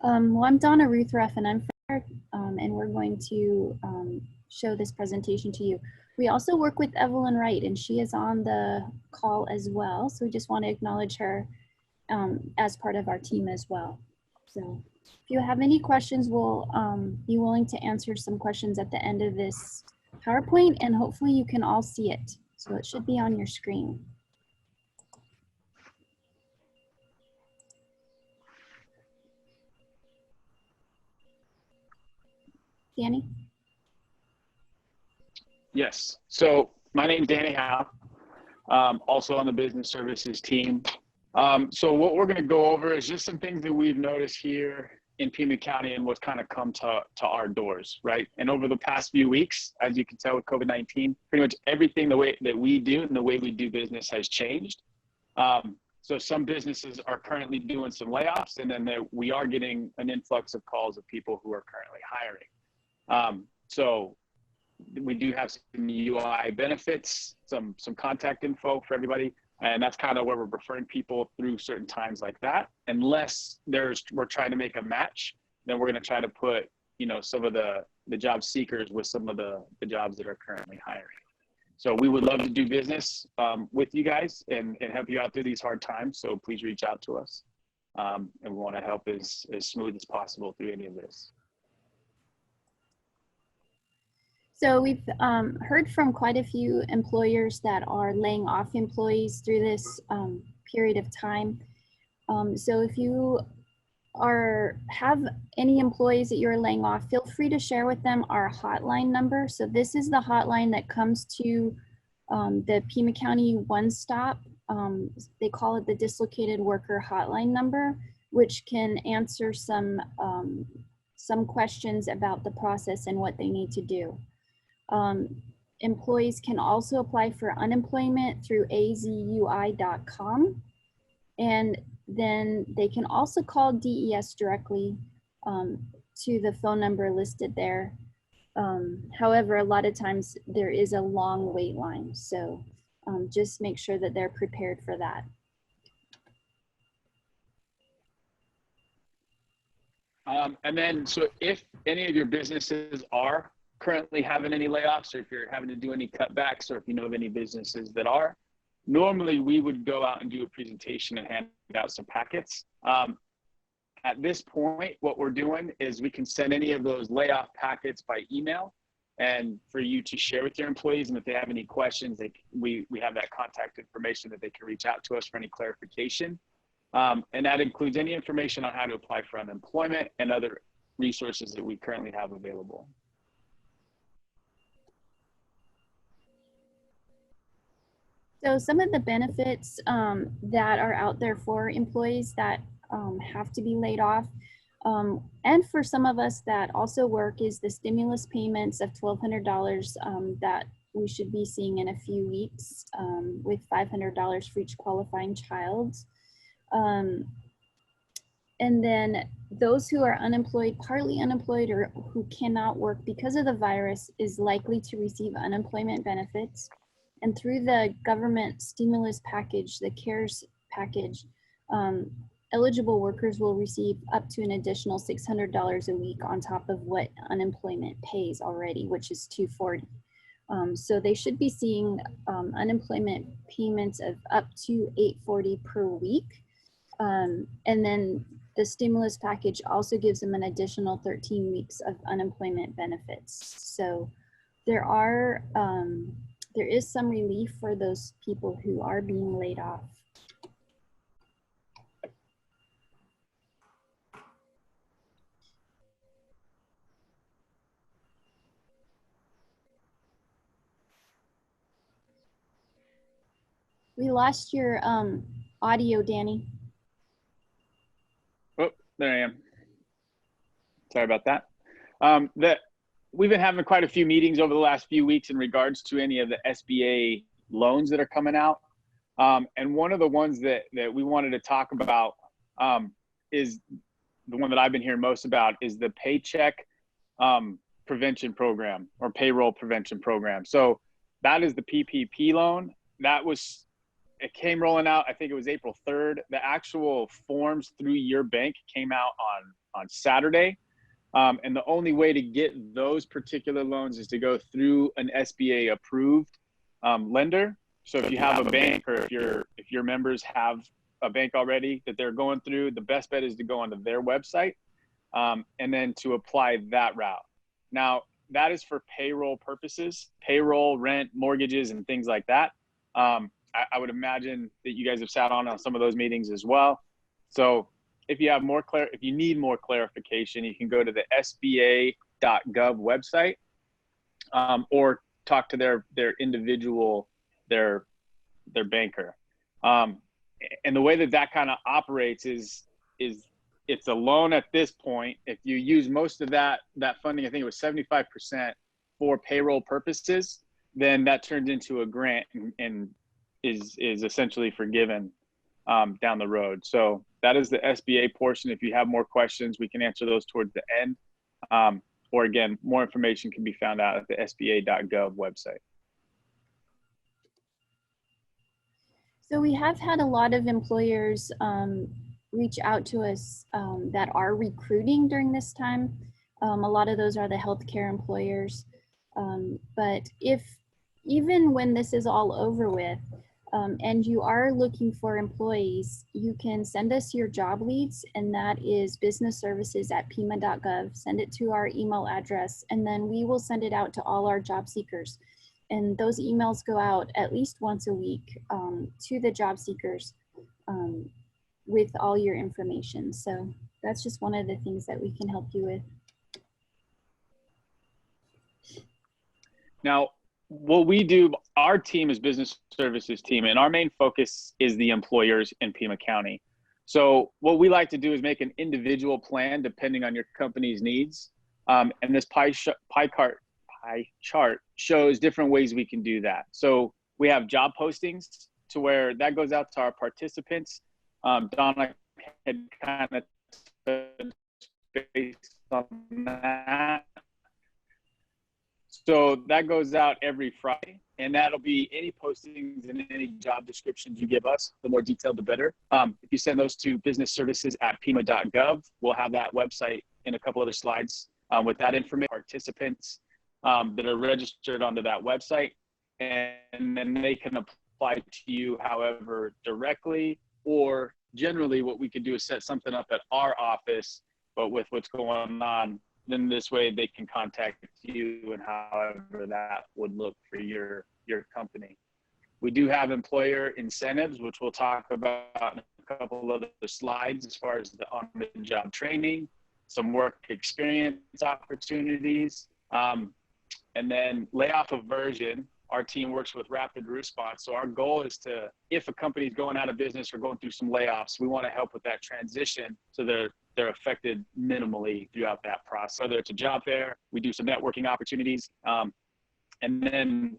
Well, I'm Donna Ruthruff, and I'm from, and we're going to show this presentation to you. We also work with Evelyn Wright, and she is on the call as well. So we just want to acknowledge her as part of our team as well. So if you have any questions, we'll be willing to answer some questions at the end of this PowerPoint, and hopefully you can all see it. So it should be on your screen. Danny? Yes. So my name's Danny Howe, also on the business services team. So what we're going to go over is just some things that we've noticed here in Pima County and what's kind of come to our doors, right? And over the past few weeks, as you can tell with COVID-19, pretty much everything the way that we do and the way we do business has changed. So some businesses are currently doing some layoffs, and then we are getting an influx of calls of people who are currently hiring. So we do have some UI benefits, some contact info for everybody. And that's kind of where we're referring people through certain times like that. Unless we're trying to make a match, then we're going to try to put, some of the job seekers with some of the jobs that are currently hiring. So we would love to do business with you guys and help you out through these hard times. So please reach out to us. And we want to help as smooth as possible through any of this. So we've heard from quite a few employers that are laying off employees through this period of time. So if you have any employees that you're laying off, feel free to share with them our hotline number. So this is the hotline that comes to the Pima County OneStop. They call it the Dislocated Worker Hotline number, which can answer some questions about the process and what they need to do. Employees can also apply for unemployment through azui.com, and then they can also call DES directly to the phone number listed there. However, a lot of times there is a long wait line, so just make sure that they're prepared for that. And then, so if any of your businesses are currently having any layoffs, or if you're having to do any cutbacks, or if you know of any businesses that are, normally we would go out and do a presentation and hand out some packets. At this point, what we're doing is we can send any of those layoff packets by email and for you to share with your employees. And if they have any questions, we have that contact information that they can reach out to us for any clarification. And that includes any information on how to apply for unemployment and other resources that we currently have available. So some of the benefits that are out there for employees that have to be laid off, and for some of us that also work, is the stimulus payments of $1,200 that we should be seeing in a few weeks, with $500 for each qualifying child. And then those who are unemployed, partly unemployed, or who cannot work because of the virus is likely to receive unemployment benefits. And through the government stimulus package, the CARES package, eligible workers will receive up to an additional $600 a week on top of what unemployment pays already, which is $240. So they should be seeing unemployment payments of up to $840 per week. And then the stimulus package also gives them an additional 13 weeks of unemployment benefits. So there is some relief for those people who are being laid off. We lost your audio, Danny. Oh, there I am. Sorry about that. We've been having quite a few meetings over the last few weeks in regards to any of the SBA loans that are coming out. And one of the ones that we wanted to talk about is the one that I've been hearing most about is the Paycheck Prevention Program, or Payroll Prevention Program. So that is the PPP loan. It came rolling out, I think it was April 3rd. The actual forms through your bank came out on on Saturday. And the only way to get those particular loans is to go through an SBA approved lender. So if you have a bank, or if your members have a bank already that they're going through, the best bet is to go onto their website and then to apply that route. Now, that is for payroll purposes, payroll, rent, mortgages, and things like that. I would imagine that you guys have sat on some of those meetings as well. So if you have if you need more clarification, you can go to the SBA.gov website or talk to their individual, their banker. And the way that kind of operates is it's a loan at this point. If you use most of that funding, I think it was 75% for payroll purposes, then that turns into a grant and is essentially forgiven down the road. So that is the SBA portion. If you have more questions, we can answer those towards the end. Or again, more information can be found out at the SBA.gov website. So we have had a lot of employers reach out to us that are recruiting during this time. A lot of those are the healthcare employers. But even when this is all over with, and you are looking for employees, you can send us your job leads, and that is businessservices@pima.gov. Send it to our email address, and then we will send it out to all our job seekers. And those emails go out at least once a week to the job seekers with all your information. So that's just one of the things that we can help you with. Now, what we do, our team is business services team, and our main focus is the employers in Pima County. So what we like to do is make an individual plan depending on your company's needs. And this pie chart shows different ways we can do that. So we have job postings to where that goes out to our participants. Donna had kind of based on that. So that goes out every Friday, and that'll be any postings and any job descriptions you give us. The more detailed, the better. If you send those to businessservices@pima.gov, we'll have that website in a couple other slides with that information. Participants that are registered onto that website, and then they can apply to you, however, directly, or generally what we could do is set something up at our office, but with what's going on, then this way they can contact you and however that would look for your company. We do have employer incentives, which we'll talk about in a couple of other slides as far as the on-the-job training, some work experience opportunities, and then layoff aversion. Our team works with rapid response. So our goal is to, if a company's going out of business or going through some layoffs, we want to help with that transition so they're affected minimally throughout that process. Whether it's a job fair, we do some networking opportunities, and then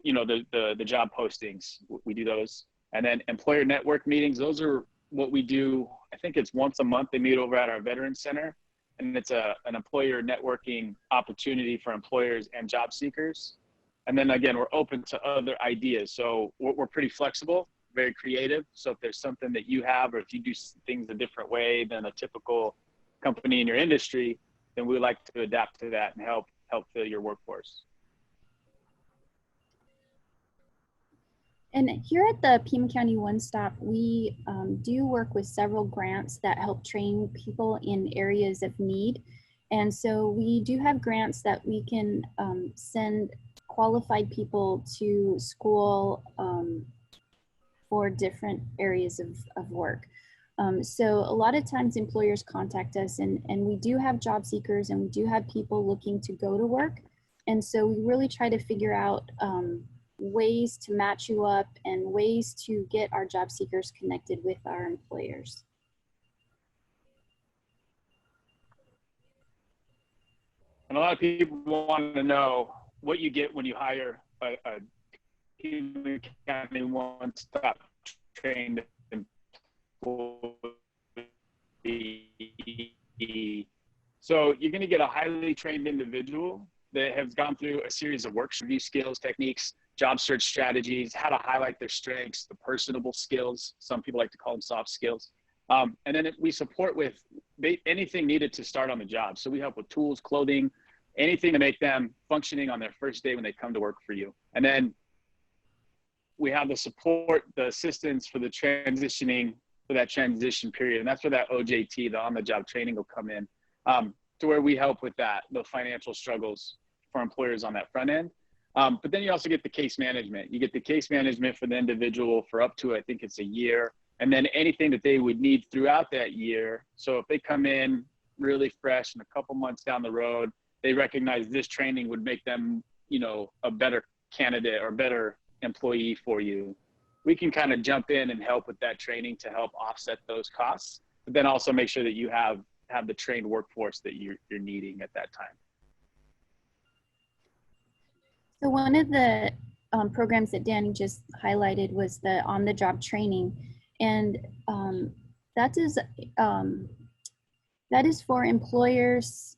the job postings, we do those. And then employer network meetings, those are what we do. I think it's once a month. They meet over at our Veterans Center, and it's an employer networking opportunity for employers and job seekers. And then again, we're open to other ideas. So we're pretty flexible, very creative. So if there's something that you have, or if you do things a different way than a typical company in your industry, then we like to adapt to that and help fill your workforce. And here at the Pima County OneStop, we do work with several grants that help train people in areas of need. And so we do have grants that we can send qualified people to school for different areas of work. So a lot of times employers contact us, and we do have job seekers, and we do have people looking to go to work. And so we really try to figure out ways to match you up and ways to get our job seekers connected with our employers. And a lot of people want to know what you get when you hire a Pima County OneStop trained employee. So you're going to get a highly trained individual that has gone through a series of workshops, review skills, techniques, job search strategies, how to highlight their strengths, the personable skills. Some people like to call them soft skills. And then we support with anything needed to start on the job. So we help with tools, clothing, anything to make them functioning on their first day when they come to work for you. And then we have the support, the assistance for the transitioning, for that transition period. And that's where that OJT, the on-the-job training, will come in, to where we help with that, the financial struggles for employers on that front end. But then you also get the case management. You get the case management for the individual for up to, I think it's a year. And then anything that they would need throughout that year. So if they come in really fresh and a couple months down the road, they recognize this training would make them, you know, a better candidate or better employee for you. We can kind of jump in and help with that training to help offset those costs, but then also make sure that you have the trained workforce that you're needing at that time. So one of the programs that Danny just highlighted was the on-the-job training, and that is for employers.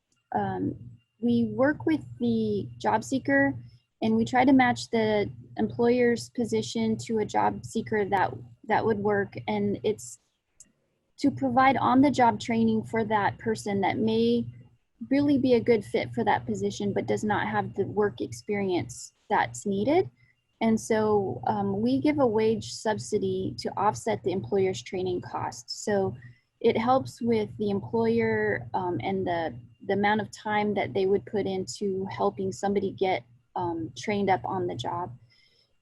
We work with the job seeker, and we try to match the employer's position to a job seeker that would work, and it's to provide on-the-job training for that person that may really be a good fit for that position but does not have the work experience that's needed. And so we give a wage subsidy to offset the employer's training costs. So it helps with the employer and the amount of time that they would put into helping somebody get trained up on the job.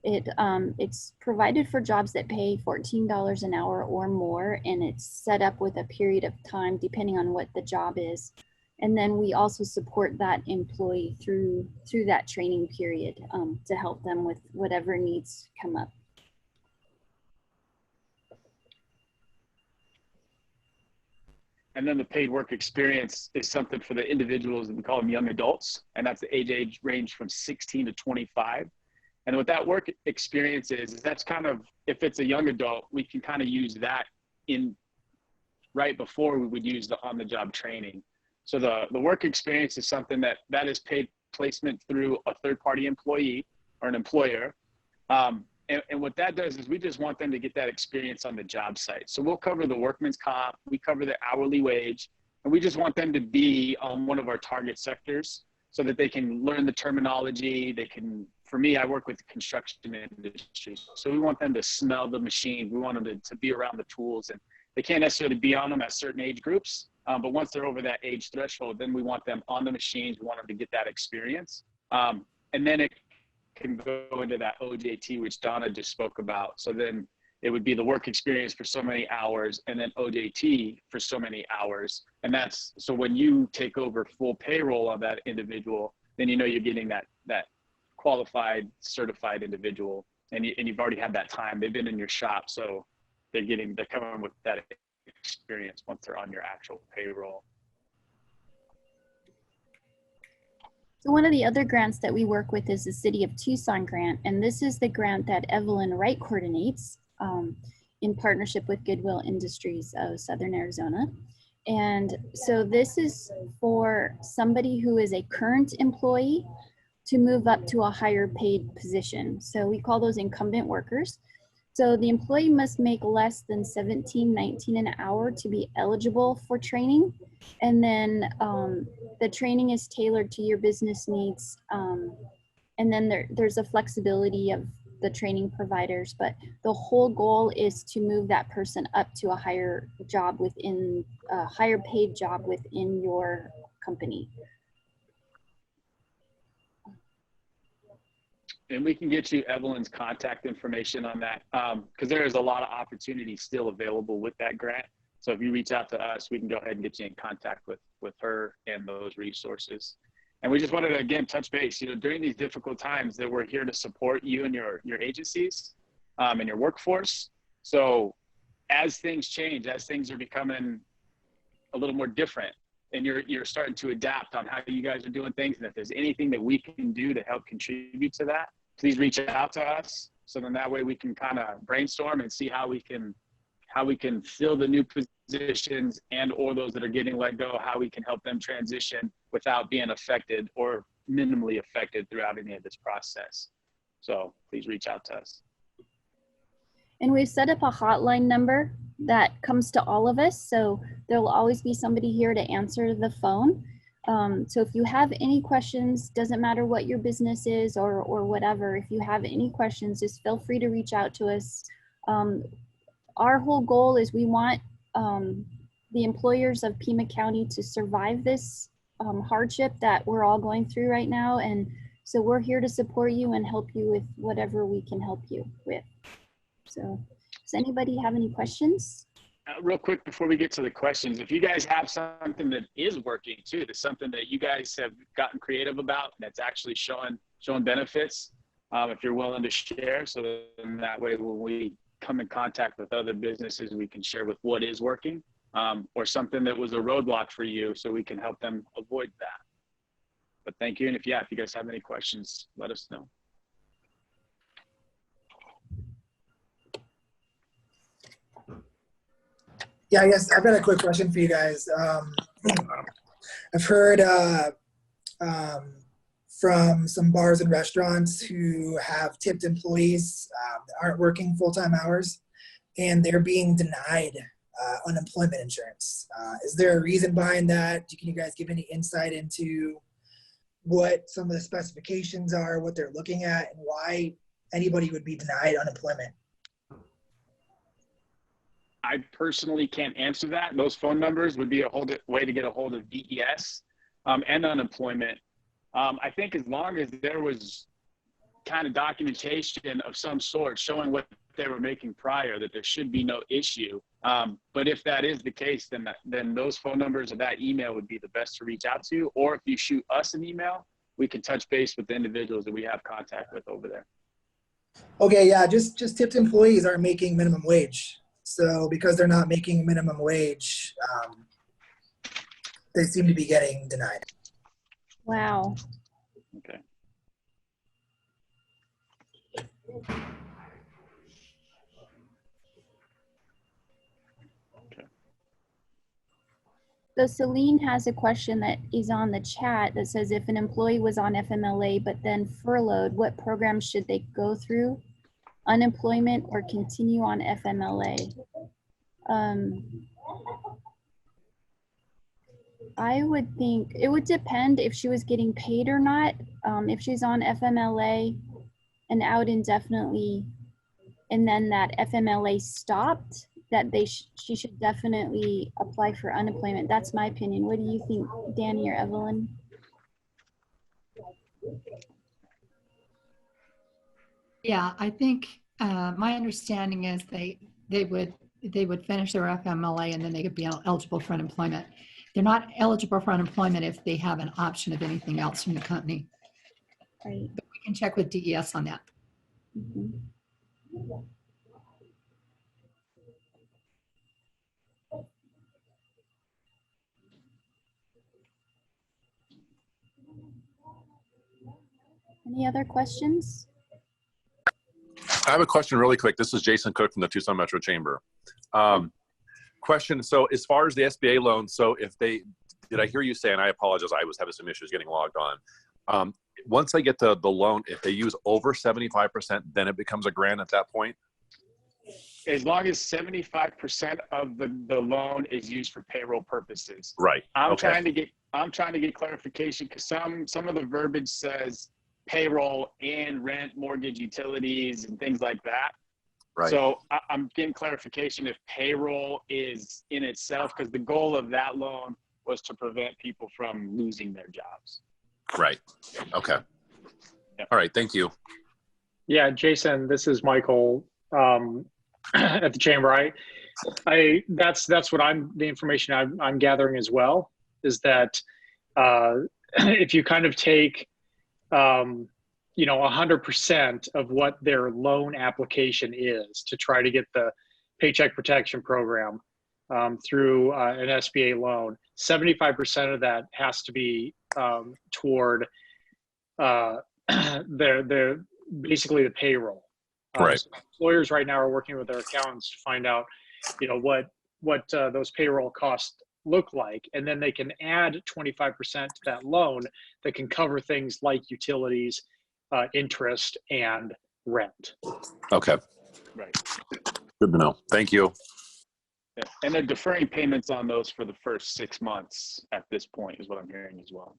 It's provided for jobs that pay $14 an hour or more, and it's set up with a period of time depending on what the job is. And then we also support that employee through that training period to help them with whatever needs come up. And then the paid work experience is something for the individuals that we call them young adults. And that's the age range from 16 to 25. And what that work experience is that's kind of, if it's a young adult, we can kind of use that in right before we would use the on-the-job training. So the work experience is something that is paid placement through a third-party employee or an employer. And what that does is we just want them to get that experience on the job site. So we'll cover the workman's comp, we cover the hourly wage, and we just want them to be on one of our target sectors so that they can learn the terminology. They can, for me, I work with the construction industry. So we want them to smell the machine. We want them to be around the tools, and they can't necessarily be on them at certain age groups. But once they're over that age threshold, then we want them on the machines. We want them to get that experience. And then it can go into that OJT, which Donna just spoke about. So then it would be the work experience for so many hours and then OJT for so many hours. And that's, so when you take over full payroll of that individual, then you know you're getting that qualified, certified individual. And you've already had that time. They've been in your shop. So they're coming with that experience once they're on your actual payroll. So one of the other grants that we work with is the City of Tucson grant, and this is the grant that Evelyn Wright coordinates in partnership with Goodwill Industries of Southern Arizona. And so this is for somebody who is a current employee to move up to a higher paid position. So we call those incumbent workers. So the employee must make less than $17.19 an hour to be eligible for training. And then the training is tailored to your business needs. And then there's a flexibility of the training providers, but the whole goal is to move that person up to a higher job within, a higher paid job within your company. And we can get you Evelyn's contact information on that because there is a lot of opportunity still available with that grant. So if you reach out to us, we can go ahead and get you in contact with her and those resources. And we just wanted to, again, touch base, during these difficult times that we're here to support you and your agencies and your workforce. So as things change, as things are becoming a little more different, and you're starting to adapt on how you guys are doing things, and if there's anything that we can do to help contribute to that, please reach out to us. So then that way we can kind of brainstorm and see how we can fill the new positions and or those that are getting let go, how we can help them transition without being affected or minimally affected throughout any of this process. So please reach out to us. And we've set up a hotline number that comes to all of us. So there will always be somebody here to answer the phone. So if you have any questions, doesn't matter what your business is or whatever, if you have any questions, just feel free to reach out to us. Our whole goal is we want the employers of Pima County to survive this hardship that we're all going through right now. And so we're here to support you and help you with whatever we can help you with. So does anybody have any questions? Real quick before we get to the questions, if you guys have something that is working too, that's something that you guys have gotten creative about that's actually showing benefits, if you're willing to share, so that way when we come in contact with other businesses, we can share with what is working, or something that was a roadblock for you, so we can help them avoid that. But thank you, and if you guys have any questions, let us know. Yeah, I guess I've got a quick question for you guys. I've heard from some bars and restaurants who have tipped employees that aren't working full-time hours, and they're being denied unemployment insurance. Is there a reason behind that? Can you guys give any insight into what some of the specifications are, what they're looking at, and why anybody would be denied unemployment? I personally can't answer that. Those phone numbers would be a way to get a hold of DES and unemployment. I think as long as there was kind of documentation of some sort showing what they were making prior, that there should be no issue. But if that is the case, then those phone numbers or that email would be the best to reach out to. Or if you shoot us an email, we can touch base with the individuals that we have contact with over there. Okay, yeah, just tipped employees aren't making minimum wage. So because they're not making minimum wage, they seem to be getting denied. Wow. Okay. So Celine has a question that is on the chat that says, if an employee was on FMLA but then furloughed, what program should they go through? Unemployment or continue on FMLA? I would think it would depend if she was getting paid or not. If she's on FMLA and out indefinitely, and then that FMLA stopped, that she should definitely apply for unemployment. That's my opinion. What do you think, Danny or Evelyn? Yeah, I think my understanding is they would finish their FMLA and then they could be eligible for unemployment. They're not eligible for unemployment if they have an option of anything else from the company. Right. But we can check with DES on that. Mm-hmm. Any other questions? I have a question really quick. This is Jason Cook from the Tucson Metro Chamber. Question, so as far as the SBA loan, so if they, did I hear you say, and I apologize, I was having some issues getting logged on. Once they get the loan, if they use over 75%, then it becomes a grant at that point? As long as 75% of the loan is used for payroll purposes. Right. I'm Okay. trying to get clarification because some of the verbiage says payroll and rent, mortgage, utilities, and things like that. Right. So I'm getting clarification if payroll is in itself, because the goal of that loan was to prevent people from losing their jobs. Right. Okay. Yep. All right. Thank you. Yeah, Jason, this is Michael at the chamber. That's what the information I'm gathering as well, is that if you kind of take 100% of what their loan application is to try to get the Paycheck Protection Program through an SBA loan, 75% of that has to be toward their basically the payroll. Right. So employers right now are working with their accountants to find out, what those payroll costs look like, and then they can add 25% to that loan that can cover things like utilities, interest, and rent. Okay. Right. Good to know. Thank you. Yeah, and they're deferring payments on those for the first 6 months at this point, is what I'm hearing as well.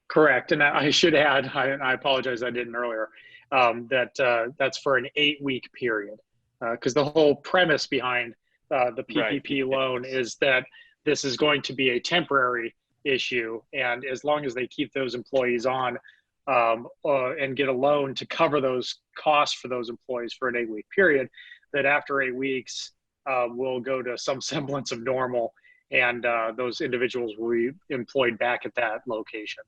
Correct. And I should add, I apologize, I didn't earlier, that that's for an 8-week period. Because the whole premise behind the PPP Right. loan is that this is going to be a temporary issue. And as long as they keep those employees on and get a loan to cover those costs for those employees for an 8-week period, that after 8 weeks, we'll go to some semblance of normal, and those individuals will be employed back at that location.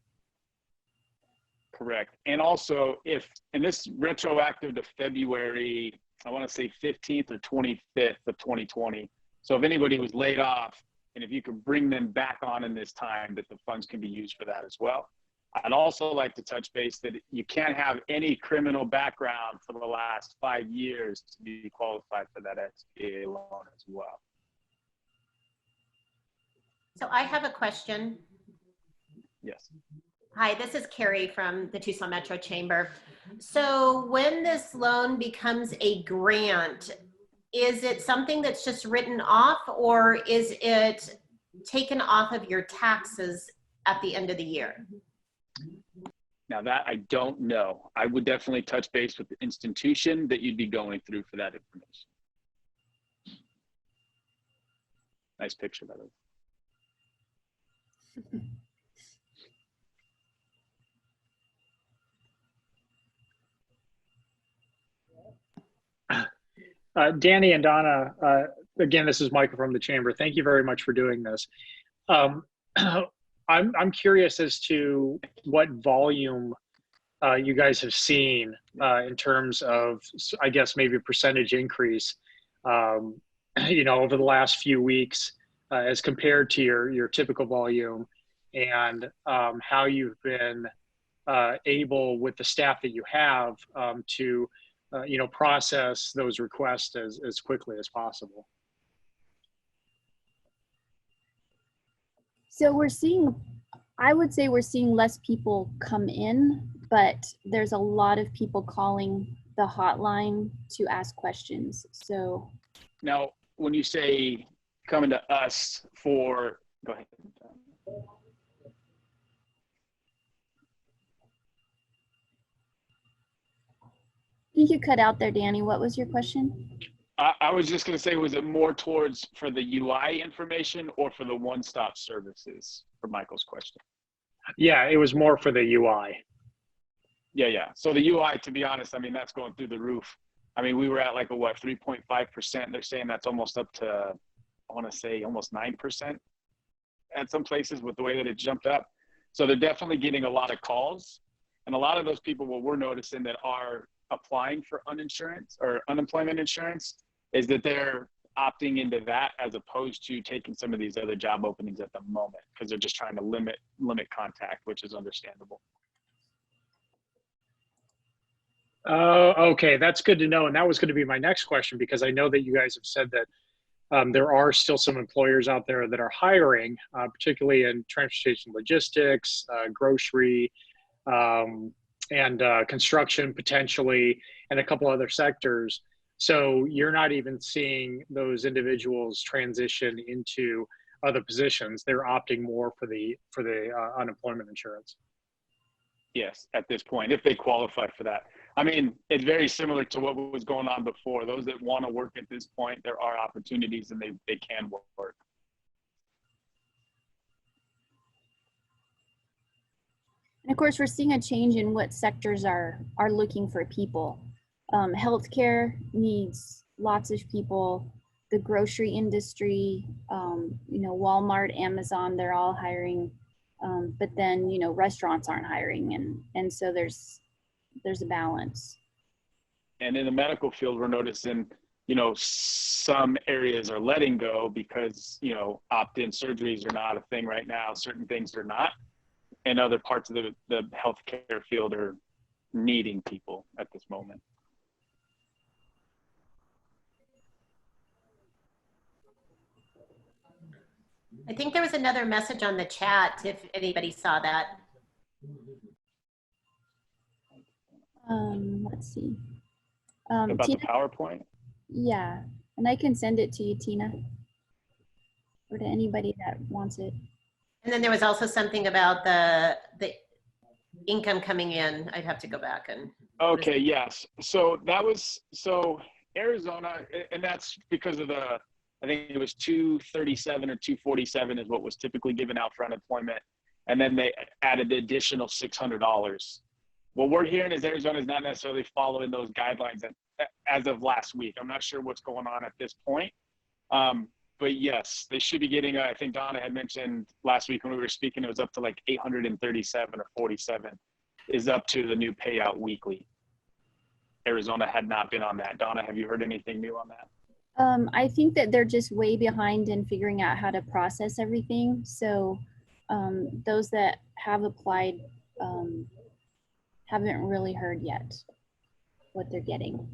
Correct. And also and this retroactive to February, I want to say 15th or 25th of 2020. So if anybody was laid off, and if you could bring them back on in this time, that the funds can be used for that as well. I'd also like to touch base that you can't have any criminal background for the last 5 years to be qualified for that SBA loan as well. So I have a question. Yes. Hi, this is Carrie from the Tucson Metro Chamber. So when this loan becomes a grant, is it something that's just written off, or is it taken off of your taxes at the end of the year? Now that I don't know. I would definitely touch base with the institution that you'd be going through for that information. Nice picture, by the way. Danny and Donna, again, this is Michael from the Chamber. Thank you very much for doing this. I'm curious as to what volume you guys have seen in terms of, I guess, maybe percentage increase, you know, over the last few weeks as compared to your typical volume, and how you've been able, with the staff that you have, to you know, process those requests as quickly as possible. So I would say we're seeing less people come in, but there's a lot of people calling the hotline to ask questions. So Now, when you say coming to us for, go ahead. I think you cut out there, Danny. What was your question? I was just going to say, was it more towards for the UI information or for the one-stop services, for Michael's question? Yeah, it was more for the UI. Yeah. So the UI, to be honest, I mean, that's going through the roof. I mean, we were at like a, what, 3.5%. They're saying that's almost up to, I want to say almost 9% at some places with the way that it jumped up. So they're definitely getting a lot of calls. And a lot of those people, what we're noticing that are applying for uninsurance or unemployment insurance, is that they're opting into that as opposed to taking some of these other job openings at the moment, because they're just trying to limit contact, which is understandable. Okay, that's good to know. And that was going to be my next question, because I know that you guys have said that there are still some employers out there that are hiring, particularly in transportation logistics, grocery, and construction potentially, and a couple other sectors. So you're not even seeing those individuals transition into other positions. They're opting more for the unemployment insurance. Yes, at this point, if they qualify for that. I mean, it's very similar to what was going on before. Those that want to work at this point, there are opportunities and they can work. And of course, we're seeing a change in what sectors are looking for people. Healthcare needs lots of people. The grocery industry, you know, Walmart, Amazon, they're all hiring. But then, you know, restaurants aren't hiring, and so there's a balance. And in the medical field, we're noticing, you know, some areas are letting go because, you know, opt-in surgeries are not a thing right now. Certain things are not. And other parts of the healthcare field are needing people at this moment. I think there was another message on the chat, if anybody saw that. Let's see. About the Tina, PowerPoint? yeah, and I can send it to you, Tina, or to anybody that wants it. And then there was also something about the income coming in. I'd have to go back and. Okay, yes. So that was, so Arizona, and that's because of the, I think it was 237 or 247 is what was typically given out for unemployment. And then they added the additional $600. What we're hearing is Arizona is not necessarily following those guidelines as of last week. I'm not sure what's going on at this point. But yes, they should be getting, I think Donna had mentioned last week when we were speaking, it was up to like 837 or 47 is up to the new payout weekly. Arizona had not been on that. Donna, have you heard anything new on that? I think that they're just way behind in figuring out how to process everything. So those that have applied haven't really heard yet what they're getting.